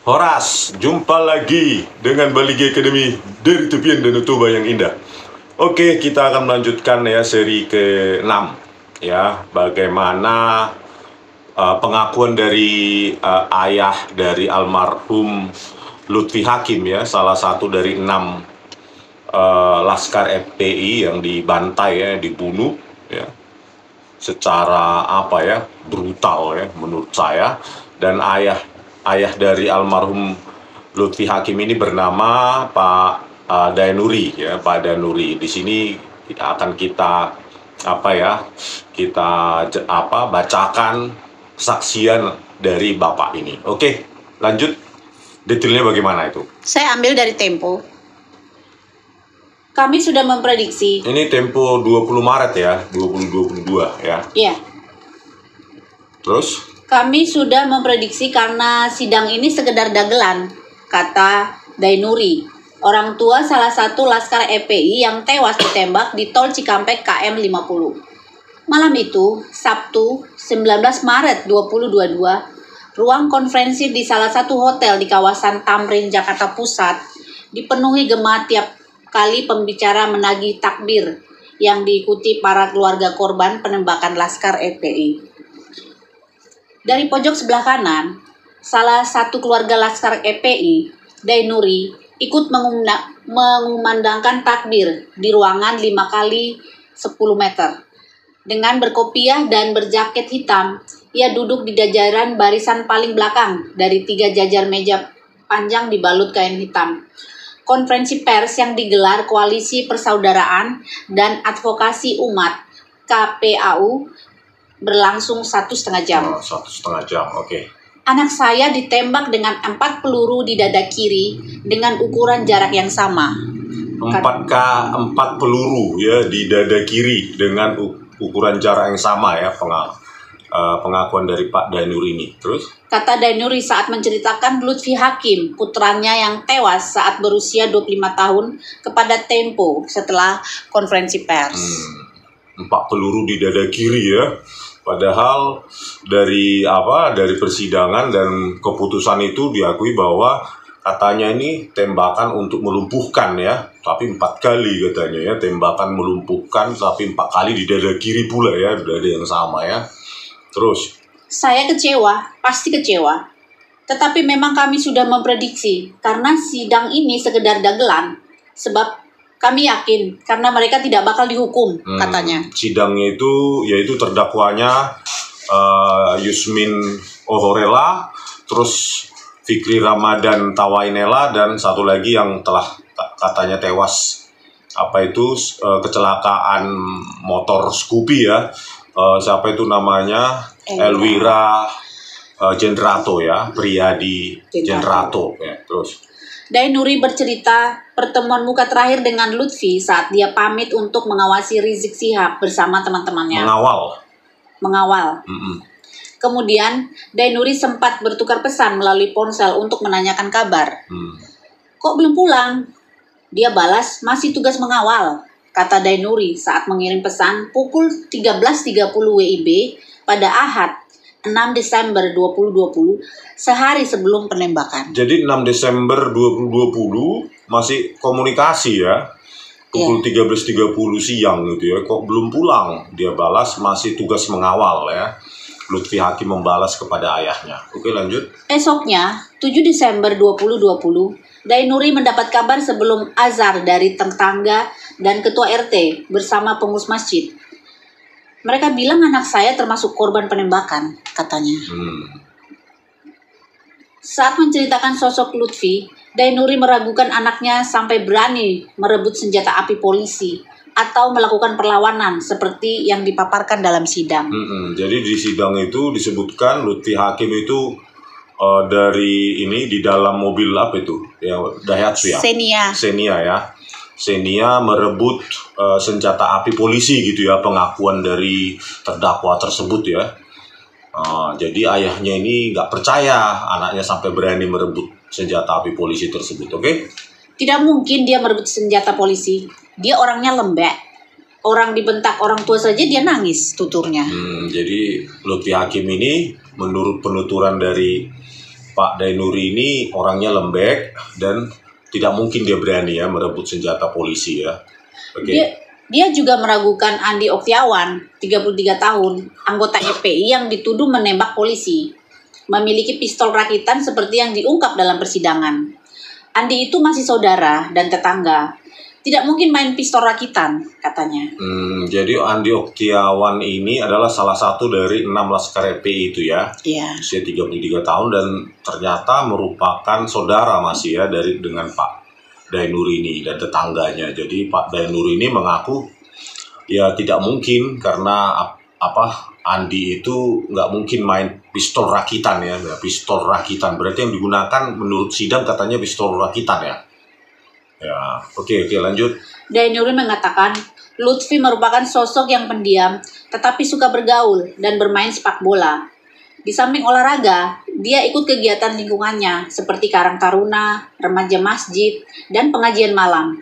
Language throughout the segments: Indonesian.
Horas, jumpa lagi dengan Baligi Academy dari tepian Danau Toba yang indah. Oke, kita akan melanjutkan ya seri ke-6 ya, bagaimana pengakuan dari ayah dari almarhum Lutfi Hakim ya, salah satu dari 6 laskar FPI yang dibantai ya, dibunuh ya, secara brutal ya menurut saya. Dan ayah dari almarhum Lutfi Hakim ini bernama Pak Daenuri ya, Pak Daenuri. Di sini akan kita bacakan saksian dari bapak ini. Oke, lanjut. Detailnya bagaimana itu? Saya ambil dari Tempo. Kami sudah memprediksi. Ini Tempo 20 Maret ya, 2022 ya. Iya. Terus? Kami sudah memprediksi karena sidang ini sekedar dagelan, kata Daenuri, orang tua salah satu laskar FPI yang tewas ditembak di Tol Cikampek KM 50. Malam itu, Sabtu 19 Maret 2022, ruang konferensi di salah satu hotel di kawasan Tamrin, Jakarta Pusat dipenuhi gema tiap kali pembicara menagih takbir yang diikuti para keluarga korban penembakan laskar FPI. Dari pojok sebelah kanan, salah satu keluarga laskar FPI, Daenuri, ikut mengumandangkan takbir di ruangan 5 kali 10 meter. Dengan berkopiah dan berjaket hitam, ia duduk di jajaran barisan paling belakang dari 3 jajar meja panjang dibalut kain hitam. Konferensi pers yang digelar Koalisi Persaudaraan dan Advokasi Umat KPAU berlangsung 1,5 jam. 1,5 jam, oke. Anak saya ditembak dengan 4 peluru di dada kiri dengan ukuran jarak yang sama. 4 peluru ya di dada kiri dengan ukuran jarak yang sama ya, pengakuan dari Pak Daenuri ini. Terus? Kata Daenuri saat menceritakan Lutfi Hakim, putranya yang tewas saat berusia 25 tahun kepada Tempo setelah konferensi pers. 4 peluru di dada kiri ya. Padahal dari persidangan dan keputusan itu diakui bahwa katanya ini tembakan untuk melumpuhkan ya, tapi 4 kali katanya ya, tembakan melumpuhkan tapi 4 kali di dada kiri pula ya, dada yang sama ya. Terus? Saya kecewa, pasti kecewa. Tetapi memang kami sudah memprediksi karena sidang ini sekedar dagelan, sebab kami yakin karena mereka tidak bakal dihukum, katanya. Sidangnya itu yaitu terdakwanya Yusmin Ohorela, terus Fikri Ramadan Tawainela, dan satu lagi yang telah katanya tewas kecelakaan motor Scoopy ya. Siapa itu namanya? Elwira Jendrato ya, Priyadi Jendrato ya. Terus Daenuri bercerita pertemuan muka terakhir dengan Lutfi saat dia pamit untuk mengawasi Rizik Syihab bersama teman-temannya. Mengawal. Kemudian Daenuri sempat bertukar pesan melalui ponsel untuk menanyakan kabar. Kok belum pulang? Dia balas, masih tugas mengawal, kata Daenuri saat mengirim pesan pukul 13.30 WIB pada Ahad 6 Desember 2020, sehari sebelum penembakan. Jadi 6 Desember 2020 masih komunikasi ya, pukul 13.30 siang gitu ya, kok belum pulang? Dia balas masih tugas mengawal ya. Lutfi Hakim membalas kepada ayahnya. Oke, lanjut. Esoknya, 7 Desember 2020, Daenuri mendapat kabar sebelum azar dari tetangga dan ketua RT bersama pengurus masjid. Mereka bilang anak saya termasuk korban penembakan, katanya. Saat menceritakan sosok Lutfi, Daenuri meragukan anaknya sampai berani merebut senjata api polisi atau melakukan perlawanan seperti yang dipaparkan dalam sidang. Jadi di sidang itu disebutkan Lutfi Hakim itu di dalam mobil Daihatsu ya? Xenia ya. Xenia merebut senjata api polisi gitu ya, pengakuan dari terdakwa tersebut ya. Jadi ayahnya ini nggak percaya anaknya sampai berani merebut senjata api polisi tersebut, oke? Tidak mungkin dia merebut senjata polisi. Dia orangnya lembek. Orang dibentak orang tua saja dia nangis, tuturnya. Jadi Lutfi Hakim ini menurut penuturan dari Pak Dainuri ini orangnya lembek dan tidak mungkin dia berani ya merebut senjata polisi ya. Oke. Dia juga meragukan Andi Oktiawan, 33 tahun, anggota FPI yang dituduh menembak polisi, memiliki pistol rakitan seperti yang diungkap dalam persidangan. Andi itu masih saudara dan tetangga. Tidak mungkin main pistol rakitan, katanya. Jadi Andi Oktiawan ini adalah salah satu dari 6 laskar FPI itu ya. Iya. Usia 33 tahun dan ternyata merupakan saudara masih ya dengan Pak Dainuri ini dan tetangganya. Jadi Pak Dainuri ini mengaku ya tidak mungkin karena Andi itu nggak mungkin main pistol rakitan ya. Pistol rakitan berarti yang digunakan menurut sidang katanya pistol rakitan ya. Ya, oke, lanjut. Dainuri mengatakan Lutfi merupakan sosok yang pendiam tetapi suka bergaul dan bermain sepak bola. Di samping olahraga, dia ikut kegiatan lingkungannya seperti Karang Taruna, remaja masjid, dan pengajian malam.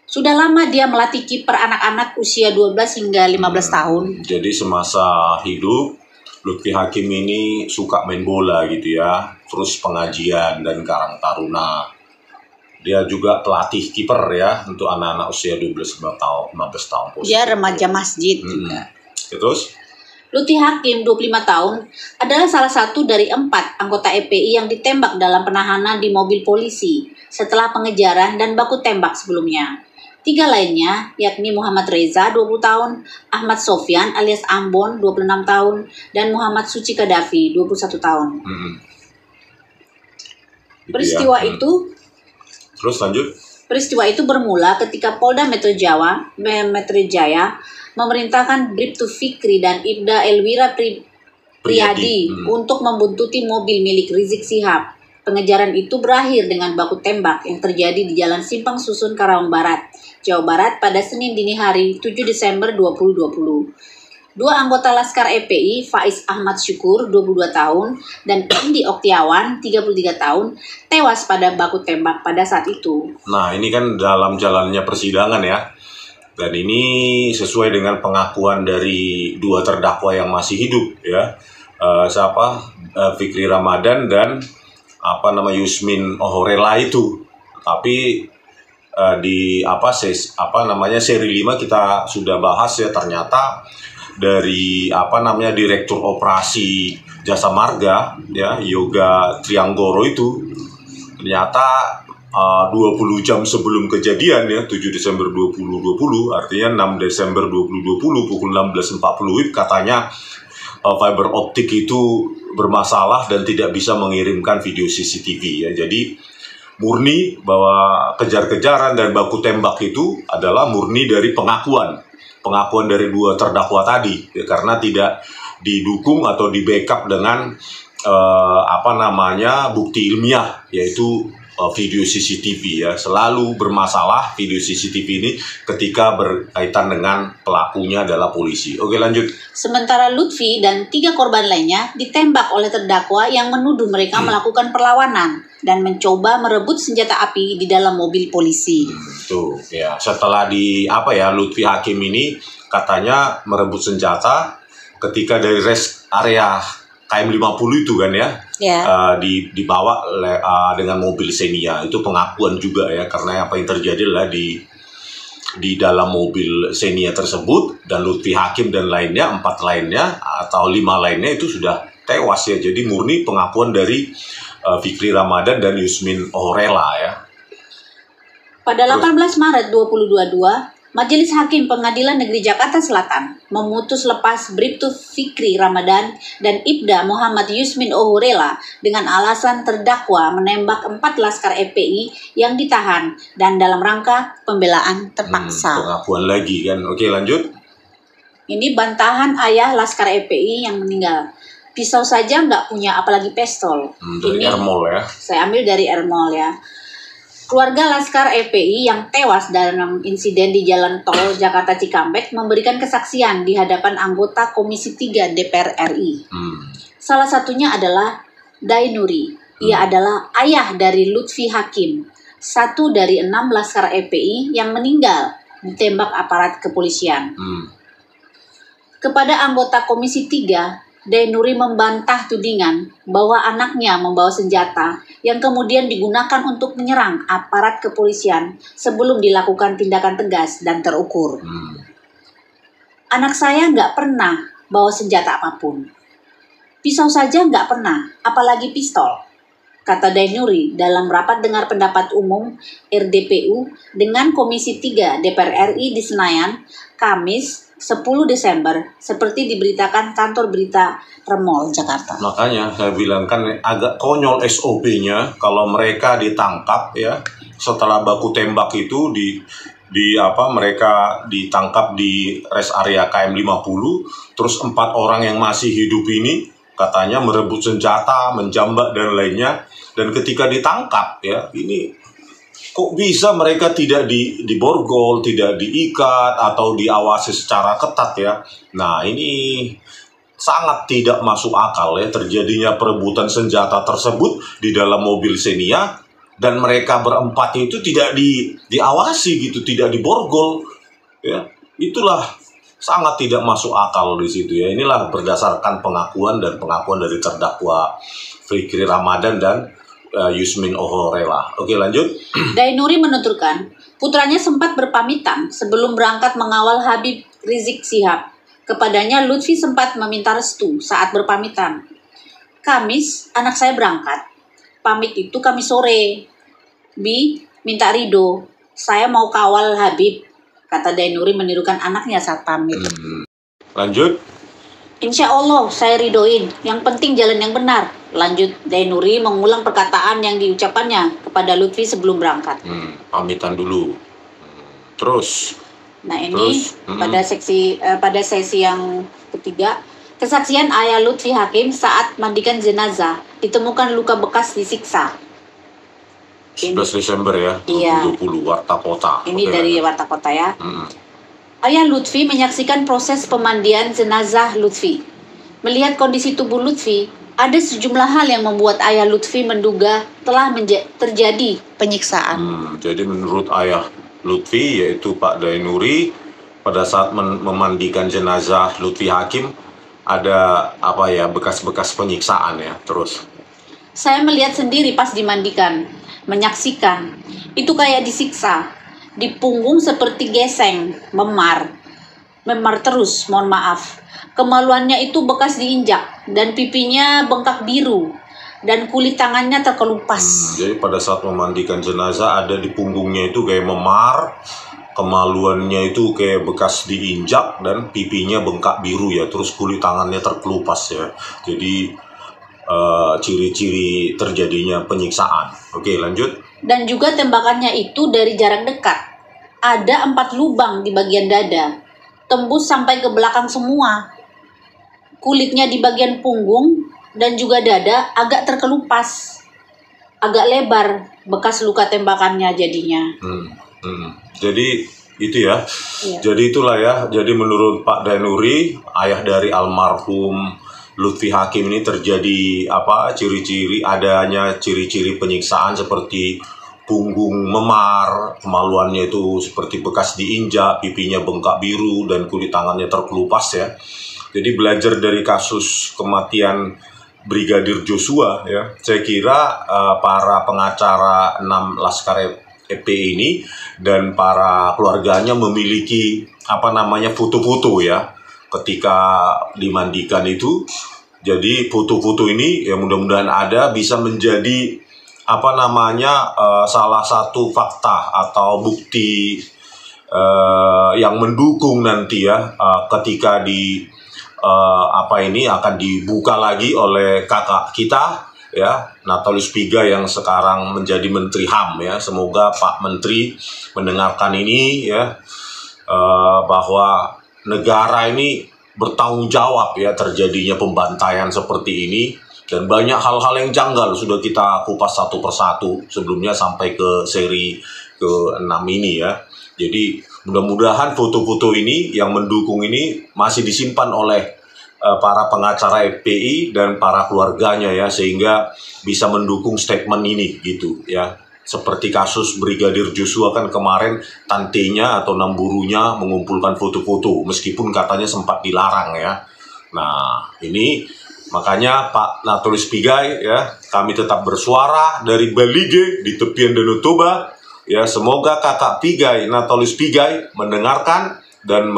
Sudah lama dia melatih kiper anak-anak usia 12 hingga 15 tahun. Jadi semasa hidup, Lutfi Hakim ini suka main bola gitu ya, terus pengajian dan Karang Taruna. Dia juga pelatih kiper ya untuk anak-anak usia 12 tahun, 15 tahun. Dia remaja masjid juga. Terus? Lutfi Hakim, 25 tahun, adalah salah satu dari 4 anggota FPI yang ditembak dalam penahanan di mobil polisi setelah pengejaran dan baku tembak sebelumnya. 3 lainnya, yakni Muhammad Reza, 20 tahun, Ahmad Sofyan alias Ambon, 26 tahun, dan Muhammad Suci Kadafi, 21 tahun. Peristiwa itu Terus lanjut. Peristiwa itu bermula ketika Polda Metro Jaya memerintahkan Bribtu Fikri dan Ibda Elwira Priyadi untuk membuntuti mobil milik Rizik Syihab. Pengejaran itu berakhir dengan baku tembak yang terjadi di Jalan Simpang Susun, Karawang Barat, Jawa Barat pada Senin dini hari 7 Desember 2020. 2 anggota Laskar FPI, Faiz Ahmad Syukur, 22 tahun, dan Andi Oktiawan, 33 tahun, tewas pada baku tembak pada saat itu. Nah, ini kan dalam jalannya persidangan ya. Dan ini sesuai dengan pengakuan dari 2 terdakwa yang masih hidup ya. Fikri Ramadan dan Yusmin Ohorela itu. Tapi seri 5 kita sudah bahas ya, ternyata dari Direktur Operasi Jasa Marga ya, Yoga Trianggoro itu ternyata 20 jam sebelum kejadian ya, 7 Desember 2020, artinya 6 Desember 2020 pukul 16.40 katanya fiber optik itu bermasalah dan tidak bisa mengirimkan video CCTV ya. Jadi murni bahwa kejar-kejaran dan baku tembak itu adalah murni dari pengakuan dari 2 terdakwa tadi ya, karena tidak didukung atau di backup dengan bukti ilmiah, yaitu video CCTV ya. Selalu bermasalah video CCTV ini ketika berkaitan dengan pelakunya adalah polisi. Oke, lanjut. Sementara Lutfi dan 3 korban lainnya ditembak oleh terdakwa yang menuduh mereka melakukan perlawanan dan mencoba merebut senjata api di dalam mobil polisi. Tuh ya, setelah Lutfi Hakim ini katanya merebut senjata ketika dari rest area KM50 itu kan ya, dibawa dengan mobil Xenia. Itu pengakuan juga ya, karena apa yang terjadi adalah di dalam mobil Xenia tersebut, dan Lutfi Hakim dan lainnya, 4 lainnya atau 5 lainnya itu sudah tewas ya. Jadi murni pengakuan dari Fikri Ramadan dan Yusmin Ohorela ya. Pada 18 Maret 2022, Majelis Hakim Pengadilan Negeri Jakarta Selatan memutus lepas Bribtu Fikri Ramadan dan Ibda Muhammad Yusmin Ohorela dengan alasan terdakwa menembak 4 laskar FPI yang ditahan dan dalam rangka pembelaan terpaksa. Pengakuan lagi kan. Oke, lanjut. Ini bantahan ayah laskar FPI yang meninggal. Pisau saja nggak punya, apalagi pistol. Dari Ermol ya. Saya ambil dari Ermol ya. Keluarga Laskar FPI yang tewas dalam insiden di Jalan Tol Jakarta Cikampek memberikan kesaksian di hadapan anggota Komisi 3 DPR RI. Salah satunya adalah Dainuri. Ia adalah ayah dari Lutfi Hakim, satu dari 6 Laskar FPI yang meninggal ditembak aparat kepolisian. Kepada anggota Komisi 3, Dainuri membantah tudingan bahwa anaknya membawa senjata yang kemudian digunakan untuk menyerang aparat kepolisian sebelum dilakukan tindakan tegas dan terukur. Anak saya nggak pernah bawa senjata apapun. Pisau saja nggak pernah, apalagi pistol, kata Dainuri dalam rapat dengar pendapat umum RDPU dengan Komisi 3 DPR RI di Senayan, Kamis 10 Desember, seperti diberitakan kantor berita Remol, Jakarta. Makanya saya bilang kan agak konyol SOP-nya kalau mereka ditangkap ya setelah baku tembak itu mereka ditangkap di rest area KM 50, terus 4 orang yang masih hidup ini katanya merebut senjata, menjambak dan lainnya, dan ketika ditangkap ya ini kok bisa mereka tidak diborgol, tidak diikat atau diawasi secara ketat ya. Nah ini sangat tidak masuk akal ya terjadinya perebutan senjata tersebut di dalam mobil Xenia dan mereka berempat itu tidak diawasi gitu, tidak diborgol ya. Itulah sangat tidak masuk akal di situ ya. Inilah berdasarkan pengakuan dari terdakwa Fikri Ramadan dan Yusmin Ohorela. Oke, lanjut. Dainuri menuturkan, putranya sempat berpamitan sebelum berangkat mengawal Habib Rizik Syihab. Kepadanya Lutfi sempat meminta restu saat berpamitan. Kamis, anak saya berangkat. Pamit itu Kamis sore. Bi, minta ridho. Saya mau kawal Habib, kata Dainuri menirukan anaknya saat pamit. Lanjut. Insya Allah saya ridoin, yang penting jalan yang benar. Lanjut Dainuri mengulang perkataan yang diucapkannya kepada Lutfi sebelum berangkat. Pamitan dulu. Terus. Nah ini pada sesi yang ketiga, kesaksian ayah Lutfi Hakim saat mandikan jenazah ditemukan luka bekas disiksa. 11 Desember ya, 2020, Warta Kota. Ini dari Warta Kota ya. Ayah Lutfi menyaksikan proses pemandian jenazah Lutfi. Melihat kondisi tubuh Lutfi, ada sejumlah hal yang membuat ayah Lutfi menduga telah terjadi penyiksaan. Jadi menurut ayah Lutfi, yaitu Pak Dainuri, pada saat memandikan jenazah Lutfi Hakim, ada bekas-bekas penyiksaan ya. Terus saya melihat sendiri pas dimandikan, menyaksikan, itu kayak disiksa. Di punggung seperti geseng, memar terus, mohon maaf. Kemaluannya itu bekas diinjak, dan pipinya bengkak biru, dan kulit tangannya terkelupas. Jadi pada saat memandikan jenazah ada di punggungnya itu kayak memar, kemaluannya itu kayak bekas diinjak, dan pipinya bengkak biru ya, terus kulit tangannya terkelupas ya. Jadi ciri-ciri terjadinya penyiksaan. Oke, lanjut. Dan juga tembakannya itu dari jarak dekat. Ada 4 lubang di bagian dada, tembus sampai ke belakang semua. Kulitnya di bagian punggung dan juga dada agak terkelupas, agak lebar bekas luka tembakannya jadinya. Jadi itu ya. Iya. Jadi itulah ya. Jadi menurut Pak Dainuri, ayah dari almarhum Lutfi Hakim ini terjadi adanya ciri-ciri penyiksaan seperti punggung memar, kemaluannya itu seperti bekas diinjak, pipinya bengkak biru, dan kulit tangannya terkelupas ya. Jadi belajar dari kasus kematian Brigadir Joshua ya, saya kira para pengacara 6 Laskar FPI ini dan para keluarganya memiliki foto-foto ya ketika dimandikan itu. Jadi foto-foto ini ya mudah-mudahan ada bisa menjadi salah satu fakta atau bukti yang mendukung nanti ya ketika akan dibuka lagi oleh kakak kita ya, Natalius Pigai yang sekarang menjadi Menteri HAM ya. Semoga Pak Menteri mendengarkan ini ya, bahwa negara ini bertanggung jawab ya terjadinya pembantaian seperti ini, dan banyak hal-hal yang janggal sudah kita kupas satu persatu sebelumnya sampai ke seri ke-6 ini ya. Jadi mudah-mudahan foto-foto ini yang mendukung ini masih disimpan oleh para pengacara FPI dan para keluarganya ya, sehingga bisa mendukung statement ini gitu ya. Seperti kasus Brigadir Joshua kan kemarin, tantenya atau namburunya mengumpulkan foto-foto meskipun katanya sempat dilarang ya. Nah ini Makanya Pak Natolius Pigai ya, kami tetap bersuara dari Balige di tepian Danau Toba ya. Semoga Kakak Pigai, Natolius Pigai mendengarkan dan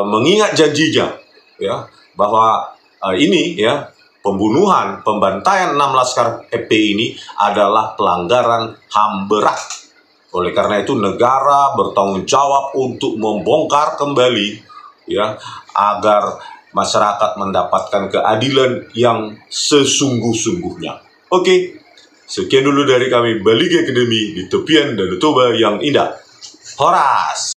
mengingat janjinya ya, bahwa ini ya, pembantaian 6 laskar FPI ini adalah pelanggaran HAM berat. Oleh karena itu negara bertanggung jawab untuk membongkar kembali ya, agar masyarakat mendapatkan keadilan yang sesungguh-sungguhnya. Oke, sekian dulu dari kami Balige Academy di tepian Danau Toba yang indah. Horas!